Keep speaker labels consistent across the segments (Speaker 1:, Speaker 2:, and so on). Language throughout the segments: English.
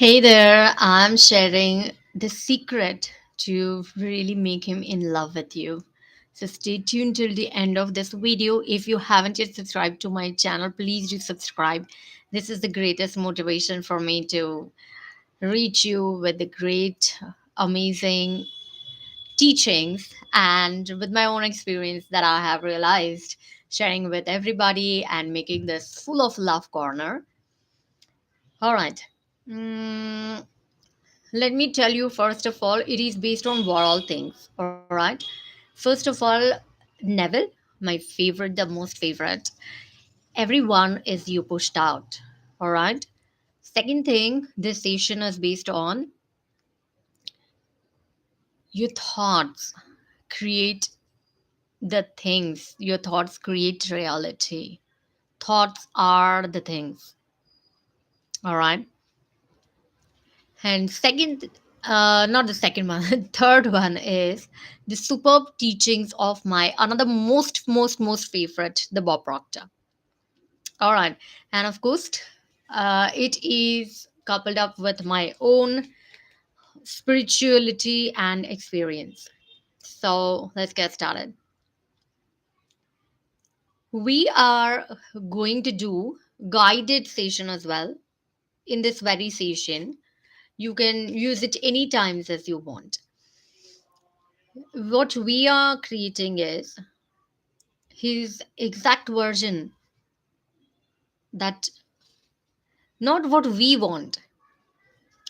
Speaker 1: Hey there, I'm sharing the secret to really make him in love with you. So stay tuned till the end of this video. If you haven't yet subscribed to my channel, please do subscribe. This is the greatest motivation for me to reach you with the great, amazing teachings and with my own experience that I have realized, sharing with everybody and making this full of love corner. All right. Mm, Let me tell you, first of all, it is based on what all things. All right. First of all, Neville, my favorite, the most favorite. Everyone is you pushed out. All right. Second thing, this session is based on your thoughts create the things. Your thoughts create reality. Thoughts are the things. All right. And second, not the second one, third one is the superb teachings of my another most favorite, the Bob Proctor. All right, and of course, it is coupled up with my own spirituality and experience. So let's get started. We are going to do guided session as well. In this very session, you can use it any times as you want. What we are creating is his exact version, that not what we want.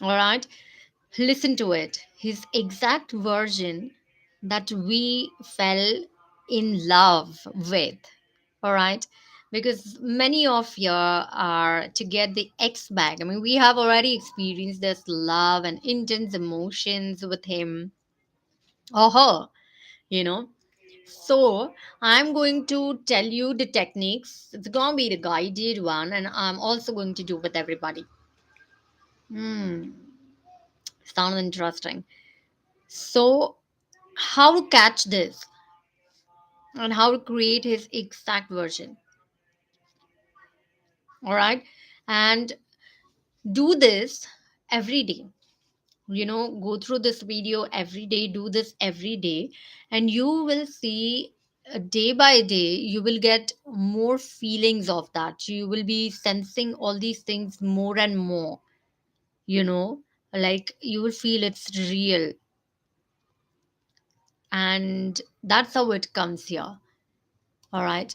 Speaker 1: All right, listen to it, his exact version that we fell in love with. All right, because many of you are to get the ex back. I mean, we have already experienced this love and intense emotions with him or her, you know. So I'm going to tell you the techniques. It's gonna be the guided one, and I'm also going to do with everybody. Hmm, sounds interesting. So, how to catch this and how to create his exact version. All right, and do this every day. Go through this video every day. Do this every day, and you will see day by day you will get more feelings of that. You will be sensing all these things more and more, you know like you will feel it's real, and that's how it comes here. All right,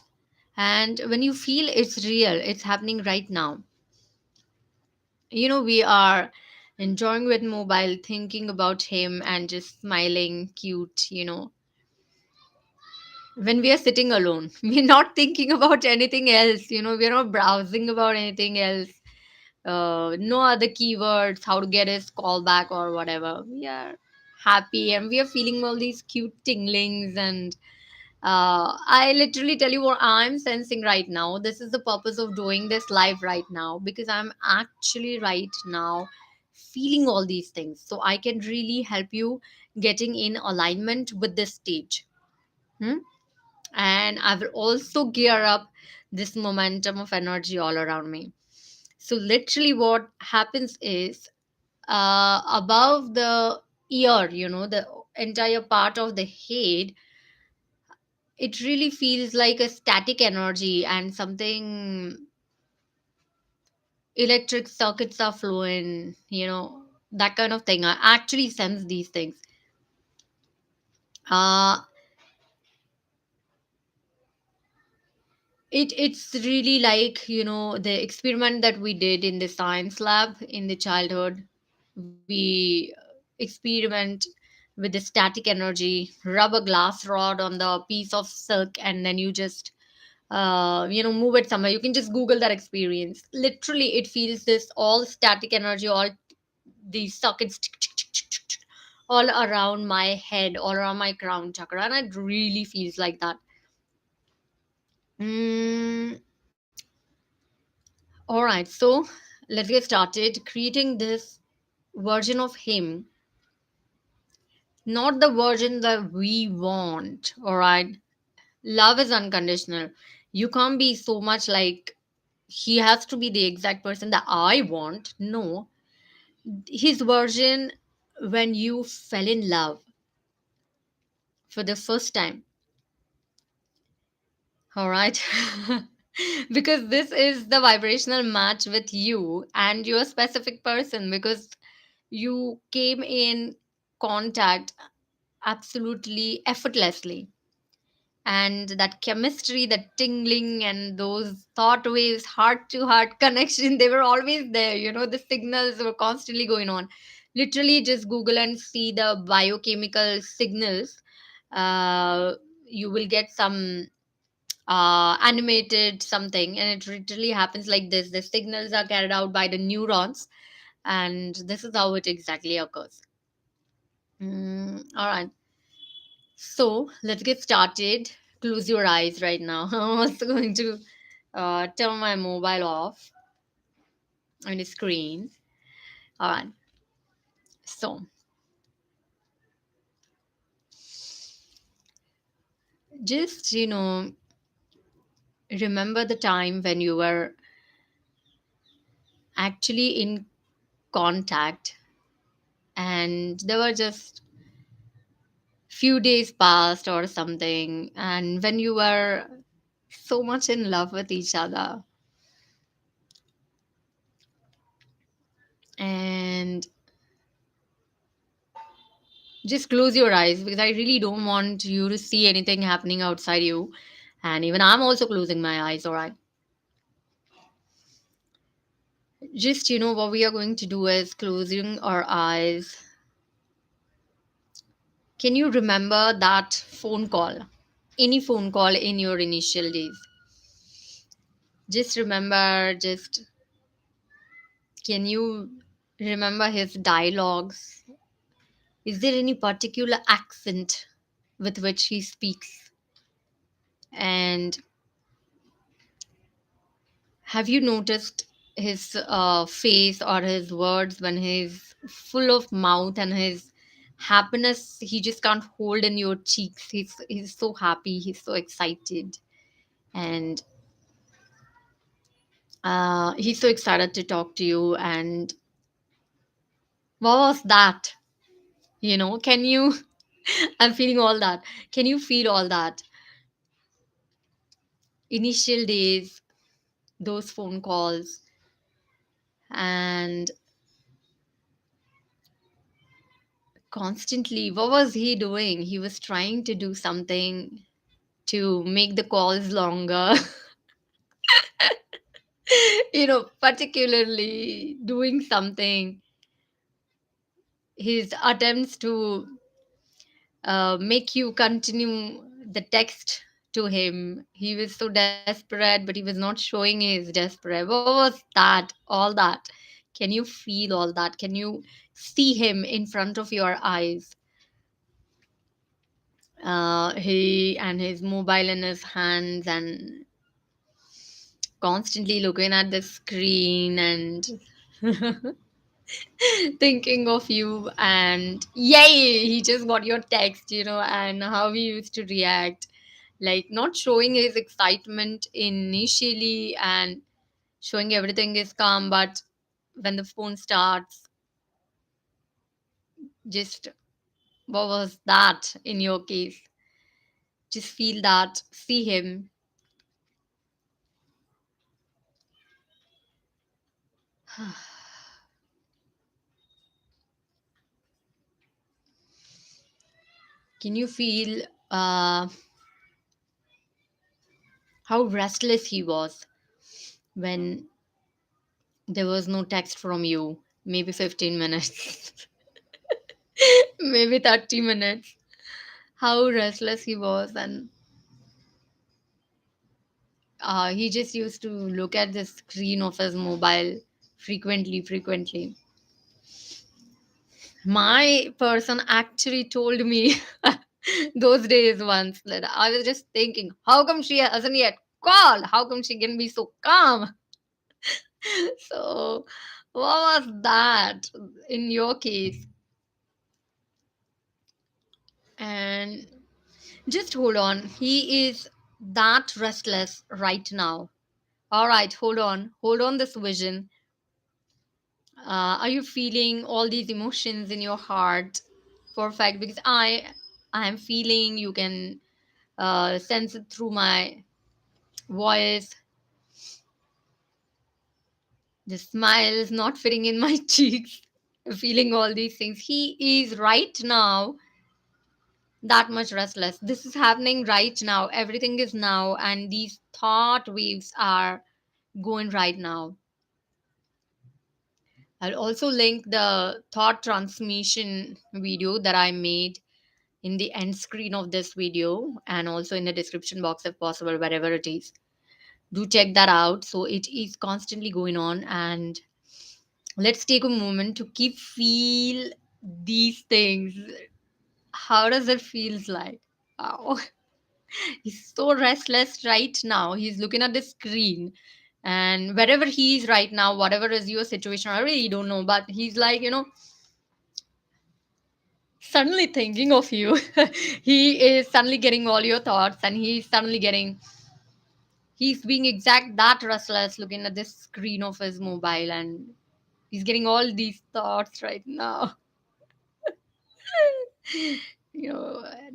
Speaker 1: and when you feel it's real, it's happening right now. We are enjoying with mobile, thinking about him and just smiling cute, when we are sitting alone. We're not thinking about anything else, we're not browsing about anything else. No other keywords, how to get his call back or whatever. We are happy and we are feeling all these cute tinglings. And I literally tell you what I'm sensing right now. This is the purpose of doing this live right now, because I'm actually right now feeling all these things, so I can really help you getting in alignment with this stage. Hmm? And I will also gear up this momentum of energy all around me. So, literally, what happens is above the ear, the entire part of the head, it really feels like a static energy and something electric circuits are flowing, that kind of thing. I actually sense these things. Uh, it's really like, the experiment that we did in the science lab in the childhood. We experiment with the static energy, rub a glass rod on the piece of silk, and then you just move it somewhere. You can just Google that experience. Literally, it feels this all static energy, all these sockets all around my head, all around my crown chakra, and it really feels like that. mm, all right, so let's get started creating this version of him, not the version that we want. All right, love is unconditional. You can't be so much like he has to be the exact person that I want. No, His version when you fell in love for the first time. All right. Because this is the vibrational match with you and your specific person, because you came in contact absolutely effortlessly, and that chemistry, that tingling, and those thought waves, heart to heart connection, they were always there. The signals were constantly going on. Literally, just Google and see the biochemical signals. You will get some animated something, and it literally happens like this. The signals are carried out by the neurons, and this is how it exactly occurs. All right. So let's get started. Close your eyes right now. I'm also going to turn my mobile off on the screen. All right. So just, remember the time when you were actually in contact, and there were just few days passed or something, and when you were so much in love with each other, and just close your eyes, because I really don't want you to see anything happening outside you. And even I'm also closing my eyes, all right? Just, what we are going to do is closing our eyes. Can you remember that phone call? Any phone call in your initial days? Just remember, just can you remember his dialogues? Is there any particular accent with which he speaks? And have you noticed his face or his words when he's full of mouth, and his happiness he just can't hold in your cheeks? He's so happy, he's so excited, and he's so excited to talk to you. And what was that? Can you? I'm feeling all that. Can you feel all that? Initial days, those phone calls, and constantly, what was he doing? He was trying to do something to make the calls longer. Particularly doing something, his attempts to make you continue the text to him. He was so desperate, but he was not showing his desperate. What was that? All that. Can you feel all that? Can you see him in front of your eyes? He and his mobile in his hands, and constantly looking at the screen, and thinking of you, and yay, he just got your text, and how he used to react, like not showing his excitement initially, and showing everything is calm, but when the phone starts, just what was that in your case? Just feel that, see him. Can you feel how restless he was when there was no text from you? Maybe 15 minutes, maybe 30 minutes. How restless he was, and he just used to look at the screen of his mobile frequently. My person actually told me those days once, that I was just thinking, how come she hasn't yet called? How come she can be so calm? So, what was that in your case? And just hold on. He is that restless right now. All right, hold on. Hold on this vision. Are you feeling all these emotions in your heart? Perfect, because I am feeling, you can sense it through my voice. The smile is not fitting in my cheeks. Feeling all these things. He is right now that much restless. This is happening right now. Everything is now, and these thought waves are going right now. I'll also link the thought transmission video that I made in the end screen of this video, and also in the description box if possible, wherever it is. Do check that out. So it is constantly going on, and let's take a moment to keep feel these things. How does it feels like? Wow. He's so restless right now. He's looking at the screen. And wherever he is right now, whatever is your situation, I really don't know. But he's like, suddenly thinking of you. He is suddenly getting all your thoughts, and he's being exact that restless looking at this screen of his mobile, and he's getting all these thoughts right now.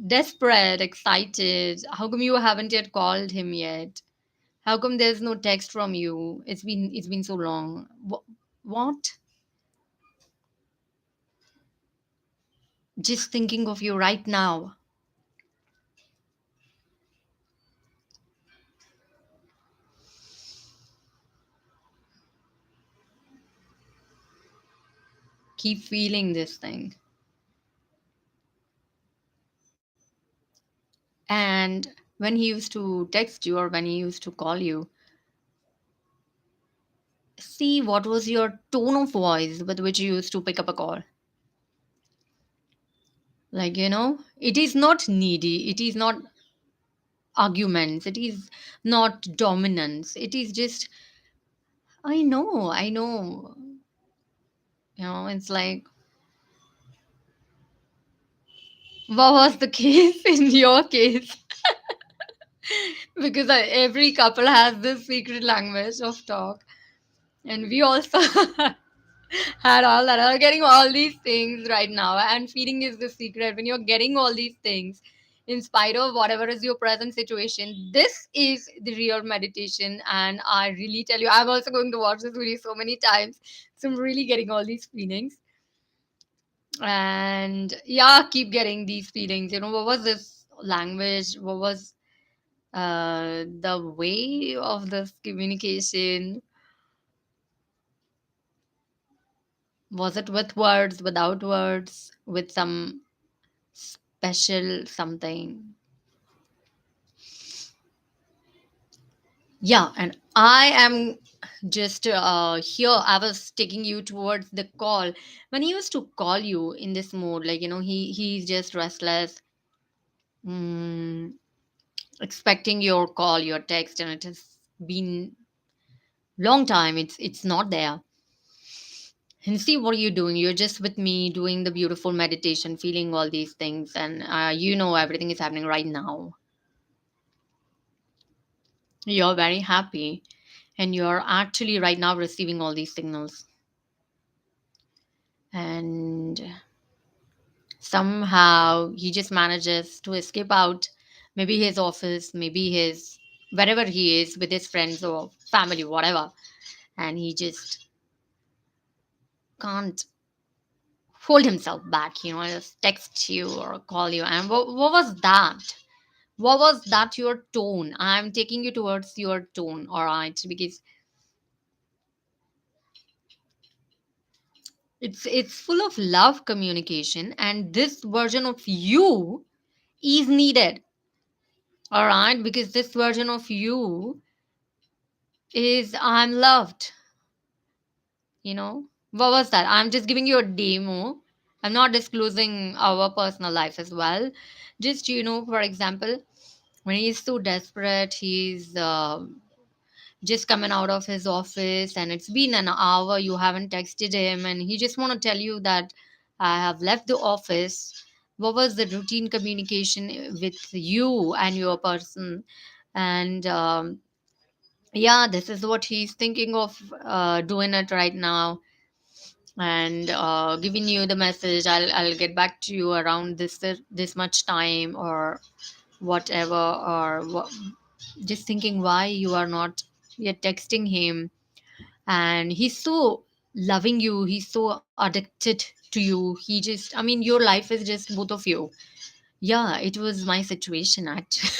Speaker 1: Desperate, excited. How come you haven't yet called him yet? How come there's no text from you? It's been so long. What? Just thinking of you right now. Keep feeling this thing. And when he used to text you or when he used to call you, see what was your tone of voice with which you used to pick up a call. Like, it is not needy, it is not arguments, it is not dominance. It is just, I know. It's like, what was the case in your case? Because every couple has this secret language of talk, and we also had all that. Are getting all these things right now, and feeding is the secret. When you're getting all these things, in spite of whatever is your present situation, this is the real meditation. And I really tell you, I'm also going to watch this video so many times, so I'm really getting all these feelings. And yeah, keep getting these feelings. What was this language? What was the way of this communication? Was it with words, without words, with some special something? Yeah, and I am just here. I was taking you towards the call. When he used to call you in this mode, like, he's just restless, mm, expecting your call, your text, and it has been long time. It's not there. And see what you're doing. You're just with me doing the beautiful meditation, feeling all these things, and everything is happening right now. You're very happy, and you're actually right now receiving all these signals. And somehow he just manages to escape out, maybe his office, maybe his wherever he is with his friends or family, whatever. And he just can't hold himself back, just text you or call you. And what was that? What was that your tone? I'm taking you towards your tone, all right? Because it's full of love communication, and this version of you is needed, all right? Because this version of you is, I'm loved. What was that? I'm just giving you a demo. I'm not disclosing our personal life as well. Just, for example, when he's so desperate, he's just coming out of his office, and it's been an hour, you haven't texted him, and he just want to tell you that I have left the office. What was the routine communication with you and your person? And yeah, this is what he's thinking of doing it right now. and giving you the message, I'll get back to you around this much time or whatever, or just thinking why you are not yet texting him. And he's so loving you, he's so addicted to you. He just, I mean, your life is just both of you. Yeah, it was my situation actually.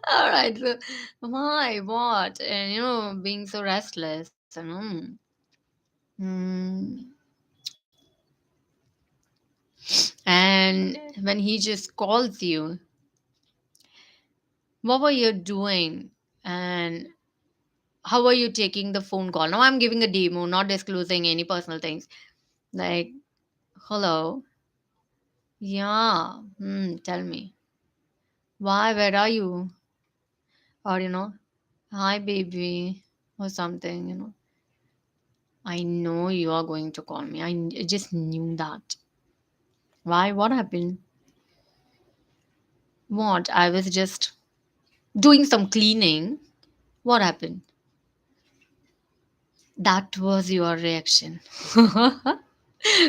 Speaker 1: All right, so why, what, and being so restless, and mm, and when he just calls you, what were you doing, and how are you taking the phone call? Now I'm giving a demo, not disclosing any personal things. Like, hello, yeah, tell me, why, where are you? Or hi baby, or something. I know you are going to call me. I just knew that. Why? What happened? What? I was just doing some cleaning. What happened? That was your reaction.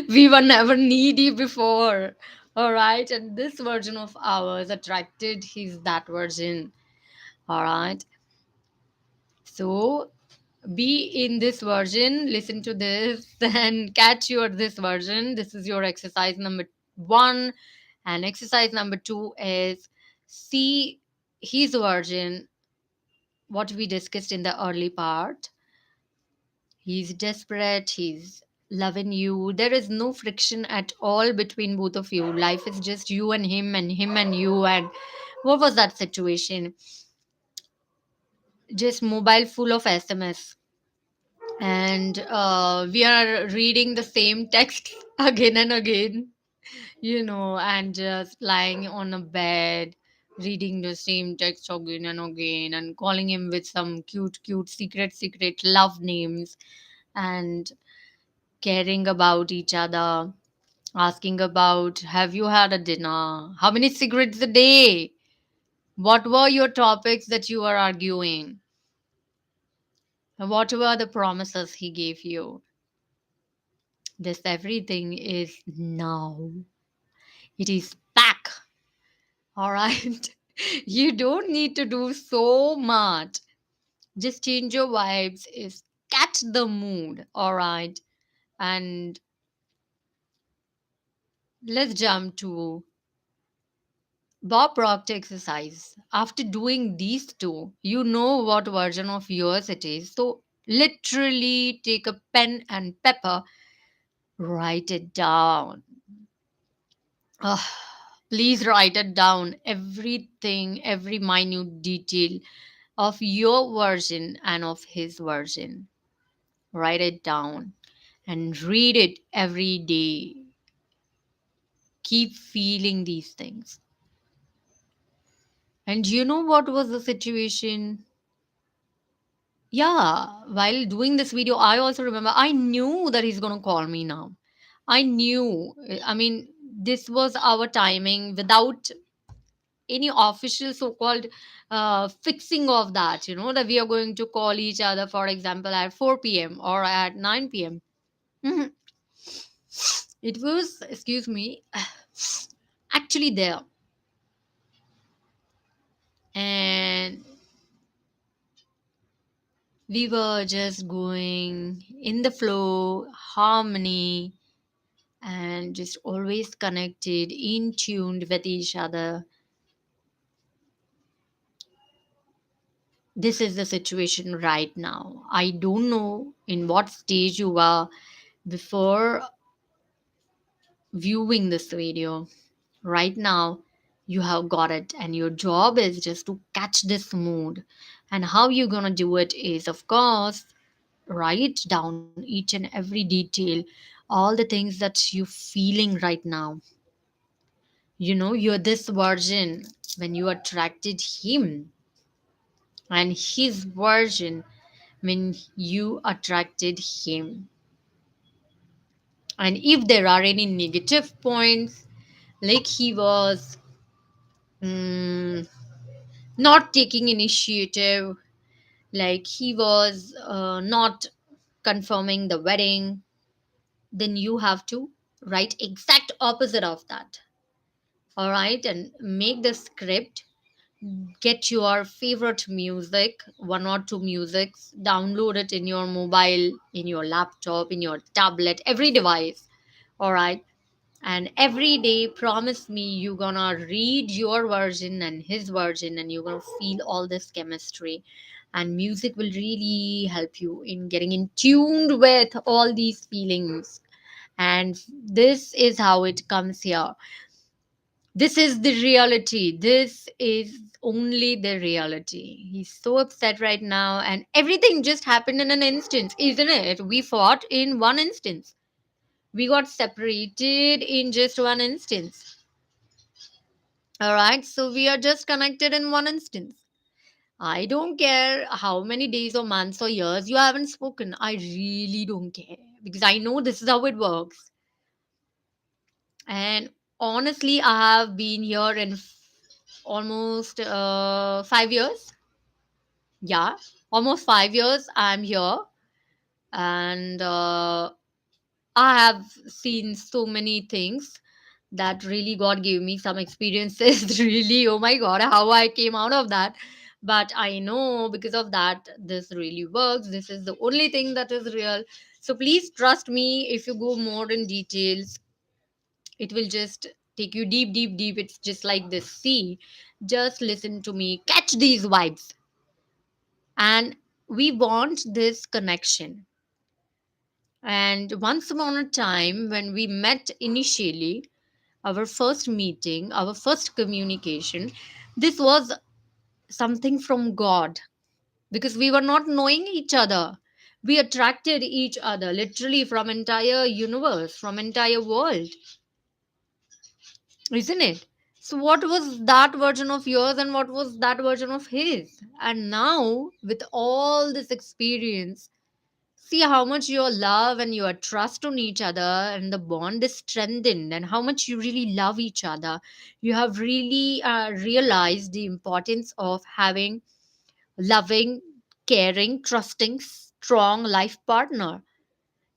Speaker 1: We were never needy before. All right. And this version of ours attracted his that version. All right. So be in this version, listen to this, and catch your this version. This is your exercise number one. And exercise number two is see his version, what we discussed in the early part. He's desperate, he's loving you. There is no friction at all between both of you. Life is just you and him and you. And what was that situation? Just mobile full of SMS. And we are reading the same text again and again, and just lying on a bed, reading the same text again and again, and calling him with some cute, cute, secret love names, and caring about each other, asking about, have you had a dinner? How many cigarettes a day? What were your topics that you were arguing? What were the promises he gave you? This everything is now. It is back. All right. You don't need to do so much. Just change your vibes, is catch the mood. All right. And let's jump to Bob Proctor exercise. After doing these two, you know what version of yours it is. So literally take a pen and paper, write it down. Ah, please write it down. Everything, every minute detail of your version and of his version. Write it down and read it every day. Keep feeling these things. And you know what was the situation? Yeah, while doing this video, I also remember I knew that he's going to call me now. I knew. I mean, this was our timing without any official so-called fixing of that, that we are going to call each other, for example, at 4 p.m. or at 9 p.m. Mhm. It was, excuse me, actually there. And we were just going in the flow, harmony, and just always connected, in tuned with each other. This is the situation right now. I don't know in what stage you are before viewing this video. Right now, you have got it, and your job is just to catch this mood. And how you're gonna do it is, of course, write down each and every detail, all the things that you're feeling right now. You're this version when you attracted him, and his version when you attracted him. And if there are any negative points, like he was mm, not taking initiative, like he was not confirming the wedding, then you have to write exact opposite of that. All right, and make the script. Get your favorite music, one or two musics, download it in your mobile, in your laptop, in your tablet, every device. All right, and every day promise me you're gonna read your version and his version, and you're gonna feel all this chemistry. And music will really help you in getting in tuned with all these feelings. And this is how it comes here. This is the reality. This is only the reality. He's so upset right now, and everything just happened in an instant, isn't it? We fought in one instance. We got separated in just one instance. All right, so we are just connected in one instance. I don't care how many days or months or years you haven't spoken. I really don't care because I know this is how it works. And honestly, I have been here in almost 5 years. Yeah, almost 5 years I'm here. And I have seen so many things that really God gave me some experiences. Really, oh my God, how I came out of that. But I know because of that, this really works. This is the only thing that is real. So please trust me. If you go more in details, it will just take you deep, deep, deep. It's just like this sea. Just listen to me, catch these vibes. And we want this connection. And once upon a time, when we met initially, our first meeting, our first communication, this was something from God because we were not knowing each other. We attracted each other literally from entire universe, from entire world, isn't it? So what was that version of yours and what was that version of his? And now with all this experience, see how much your love and your trust on each other and the bond is strengthened, and how much you really love each other. You have really realized the importance of having loving, caring, trusting, strong life partner.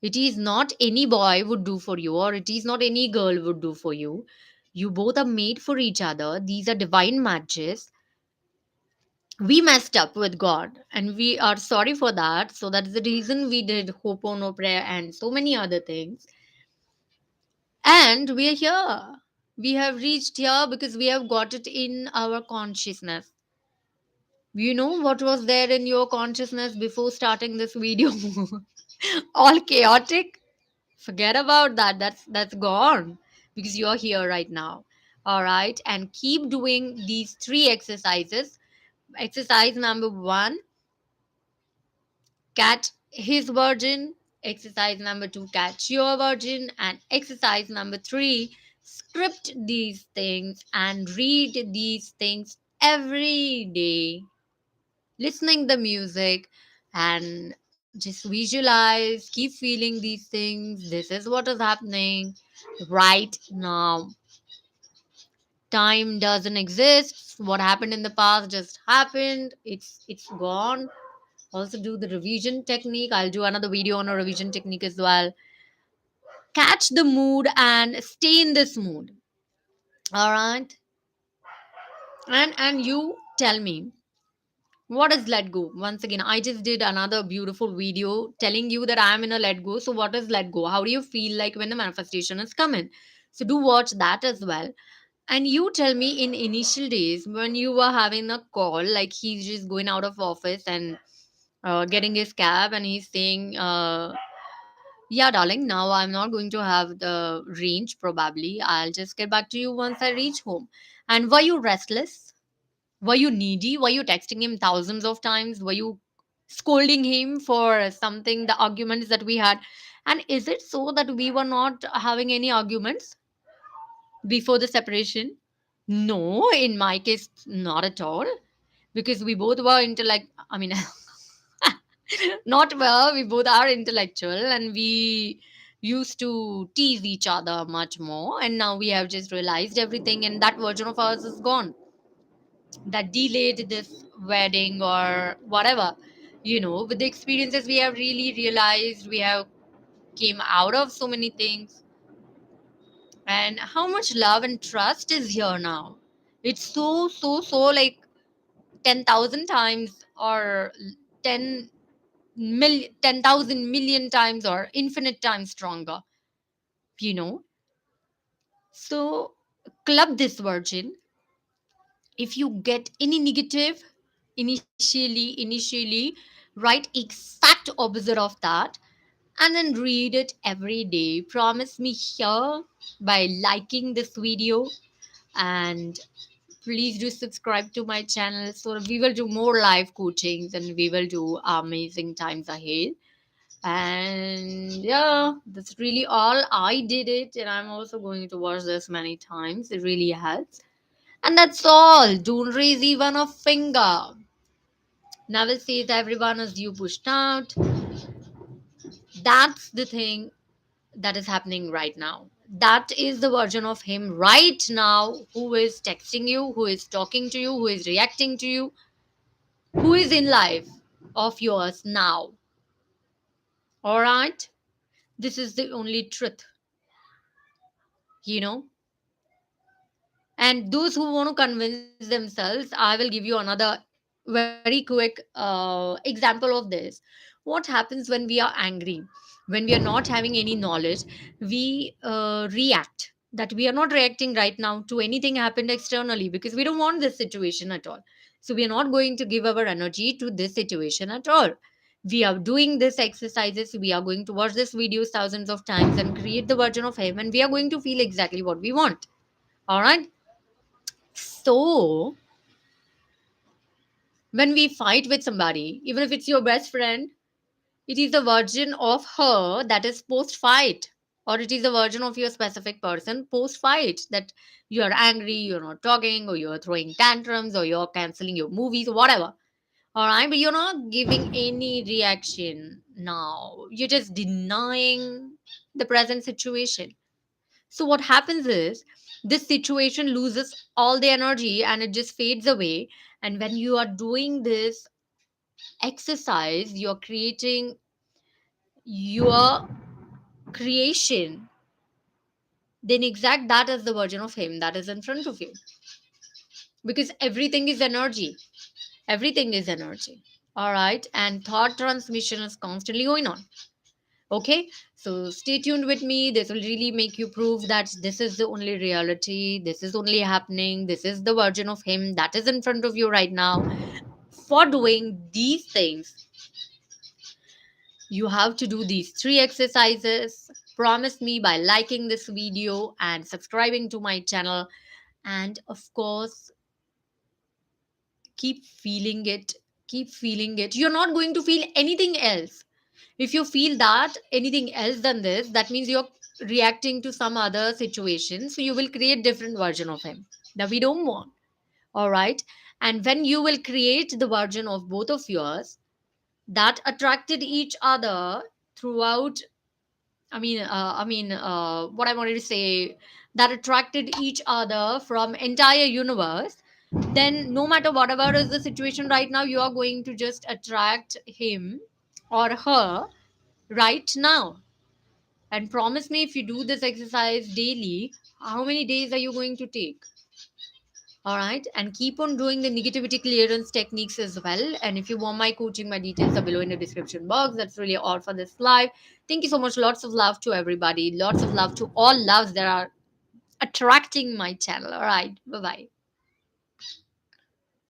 Speaker 1: It is not any boy would do for you, or it is not any girl would do for you. You both are made for each other. These are divine matches. We messed up with God and we are sorry for that. So that's the reason we did Ho'oponopono prayer and so many other things. And we are here. We have reached here because we have got it in our consciousness. You know what was there in your consciousness before starting this video? All chaotic. Forget about that. That's gone because you're here right now. All right. And keep doing these three exercises. Exercise number one, catch his virgin. Exercise number two, catch your virgin. And exercise number three, script these things and read these things every day, listening the music, and just visualize, keep feeling these things. This is what is happening right now. Time doesn't exist. What happened in the past just happened. It's gone. Also do the revision technique. I'll do another video on a revision technique as well. Catch the mood and stay in this mood. All right. And you tell me, what is let go? Once again, I just did another beautiful video telling you that I am in a let go. So what is let go? How do you feel like when the manifestation is coming? So do watch that as well. And you tell me, in initial days when you were having a call, like he's just going out of office and getting his cab, and he's saying, yeah, darling, now I'm not going to have the range probably. I'll just get back to you once I reach home. And were you restless? Were you needy? Were you texting him thousands of times? Were you scolding him for something, the arguments that we had? And is it so that we were not having any arguments before the separation? No, in my case, not at all. Because we both were intellect. I mean, not well, we both are intellectual and we used to tease each other much more. And now we have just realized everything, and that version of ours is gone. That delayed this wedding or whatever. With the experiences we have really realized, we have came out of so many things, and how much love and trust is here now. It's so like 10,000 times, or 10 million, 10,000 million times, or infinite times stronger, you know. So, club this virgin. If you get any negative, initially, write exact opposite of that, and then read it every day. Promise me here by liking this video, and please do subscribe to my channel so we will do more live coachings and we will do amazing times ahead. And yeah, that's really all. I did it, and I'm also going to watch this many times. It really helps. And that's all. Don't raise even a finger. Neville says everyone is you pushed out. That's the thing that is happening right now. That is the version of him right now who is texting you, who is talking to you, who is reacting to you, who is in life of yours now. All right? This is the only truth, you know. And those who want to convince themselves, I will give you another very quick example of this. What happens when we are angry, when we are not having any knowledge, we react. That we are not reacting right now to anything happened externally because we don't want this situation at all. So we are not going to give our energy to this situation at all. We are doing this exercises, we are going to watch this videos thousands of times and create the version of him, and we are going to feel exactly what we want. All right. So, when we fight with somebody, even if it's your best friend, it is a version of her that is post fight, or it is a version of your specific person post fight, that you are angry, you're not talking, or you're throwing tantrums, or you're canceling your movies, or whatever. All right, but you're not giving any reaction now. You're just denying the present situation. So what happens is this situation loses all the energy and it just fades away. And when you are doing this exercise, you're creating your creation. Then exact that is the version of him that is in front of you. Because everything is energy. Everything is energy. All right. And thought transmission is constantly going on. Okay, so stay tuned with me. This will really make you prove that this is the only reality, this is only happening, this is the version of him that is in front of you right now. For doing these things, you have to do these three exercises. Promise me by liking this video and subscribing to my channel, and of course, keep feeling it. Keep feeling it. You're not going to feel anything else. If you feel that anything else than this, that means you're reacting to some other situation. So you will create different version of him that we don't want. All right. And when you will create the version of both of yours that attracted each other throughout, what I wanted to say, that attracted each other from entire universe, then no matter whatever is the situation right now, you are going to just attract him or her right now. And promise me, if you do this exercise daily, how many days are you going to take? All right. And keep on doing the negativity clearance techniques as well. And if you want my coaching, my details are below in the description box. That's really all for this live. Thank you so much. Lots of love to everybody. Lots of love to all loves that are attracting my channel. All right. Bye bye.